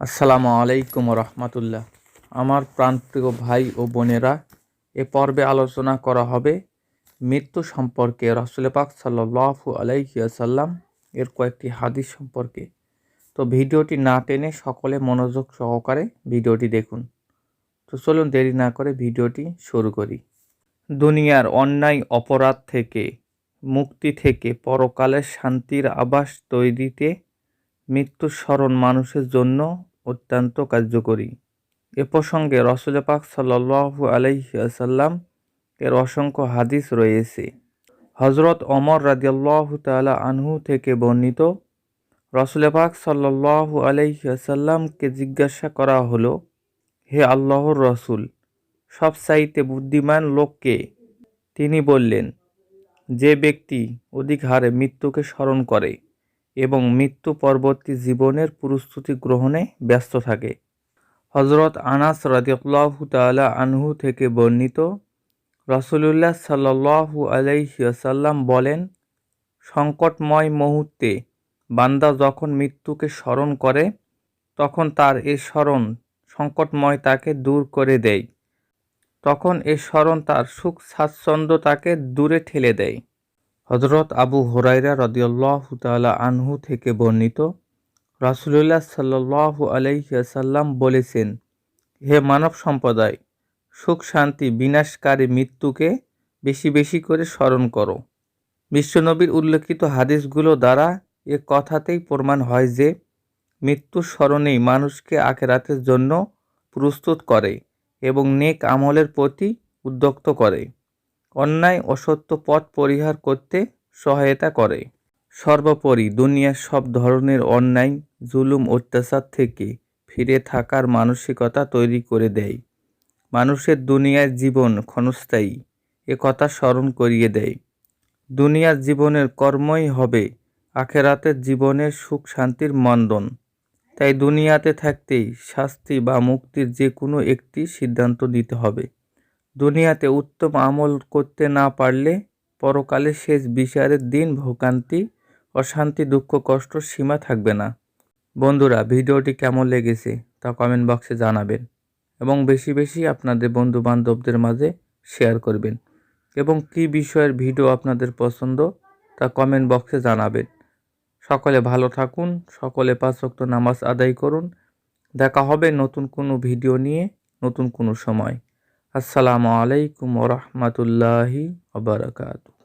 আসসালামু আলাইকুম রহমতুল্লাহ। আমার প্রাণপ্রিয় ভাই ও বোনেরা, এ পর্বে আলোচনা করা হবে মৃত্যু সম্পর্কে রাসূল পাক সাল্লাল্লাহু আলাইহি ওয়াসাল্লাম এর কয়েকটি হাদিস সম্পর্কে। তো ভিডিওটি না টেনে সকলে মনোযোগ সহকারে ভিডিওটি দেখুন। তো চলুন দেরি না করে ভিডিওটি শুরু করি। দুনিয়ার অন্যায় অপরাধ থেকে মুক্তি থেকে পরকালের শান্তির আবাস তৈরিতে মৃত্যু স্মরণ মানুষের জন্য অত্যন্ত কার্যকরী। এ প্রসঙ্গে রাসূল পাক সাল্লাল্লাহু আলাইহি ওয়াসাল্লাম এর অসংখ্য হাদিস রয়েছে। হযরত ওমর রাদিয়াল্লাহু তাআলা আনহু থেকে বর্ণিত, রাসূল পাক সাল্লাল্লাহু আলাইহি ওয়াসাল্লামকে জিজ্ঞাসা করা হলো, হে আল্লাহর রাসূল, সবচাইতে বুদ্ধিমান লোক কে? তিনি বললেন, যে ব্যক্তি অধিক হারে মৃত্যুকে স্মরণ করে এবং মৃত্যু পরবর্তী জীবনের প্রস্তুতি গ্রহণে ব্যস্ত থাকে। হযরত আনাস রাদিয়াল্লাহু তাআলা আনহু থেকে বর্ণিত, রাসূলুল্লাহ সাল্লাল্লাহু আলাইহি ওয়াসাল্লাম বলেন, সংকটময় মুহূর্তে বান্দা যখন মৃত্যুকে স্মরণ করে তখন তার এ স্মরণ সংকটময়তাকে দূর করে দেয়। তখন এ স্মরণ তার সুখ স্বাচ্ছন্দ্যতাকে দূরে ঠেলে দেয়। হযরত আবু হুরায়রা রাদিয়াল্লাহু তাআলা আনহু থেকে বর্ণিত, রাসূলুল্লাহ সাল্লাল্লাহু আলাইহি ওয়াসাল্লাম বলেছেন, হে মানব সম্প্রদায়, সুখ শান্তি বিনাশকারী মৃত্যুকে বেশি বেশি করে স্মরণ করো। বিশ্বনবীর উল্লেখিত হাদিসগুলো দ্বারা এ কথাতেই প্রমাণ হয় যে মৃত্যুর স্মরণেই মানুষকে আখিরাতের জন্য প্রস্তুত করে এবং নেক আমলের প্রতি উদ্যক্ত করে, অন্যায় অসত্য পথ পরিহার করতে সহায়তা করে। সর্বোপরি দুনিয়ার সব ধরনের অন্যায় জুলুম অত্যাচার থেকে ফিরে থাকার মানসিকতা তৈরি করে দেয়। মানুষের দুনিয়ার জীবন ক্ষণস্থায়ী এ কথা স্মরণ করিয়ে দেয়। দুনিয়ার জীবনের কর্মই হবে আখিরাতের জীবনের সুখ শান্তির মন্দন। তাই দুনিয়াতে থাকতেই শাস্তি বা মুক্তির যে কোনো একটি সিদ্ধান্ত নিতে হবে। দুনিয়াতে উত্তম আমল করতে না পারলে পরকালে শেষ বিচারের দিন ভোগান্তি, অশান্তি, দুঃখ, কষ্ট সীমা থাকবে না। বন্ধুরা, ভিডিওটি কেমন লেগেছে তা কমেন্ট বক্সে জানাবেন এবং বেশি বেশি আপনাদের বন্ধু বান্ধবদের মাঝে শেয়ার করবেন এবং কী বিষয়ের ভিডিও আপনাদের পছন্দ তা কমেন্ট বক্সে জানাবেন। সকলে ভালো থাকুন, সকলে 5 ওয়াক্ত নামাজ আদায় করুন। দেখা হবে নতুন কোনো ভিডিও নিয়ে নতুন কোনো সময়। আসসালামু আলাইকুম ওয়া রাহমাতুল্লাহি ওয়া বারাকাতুহু।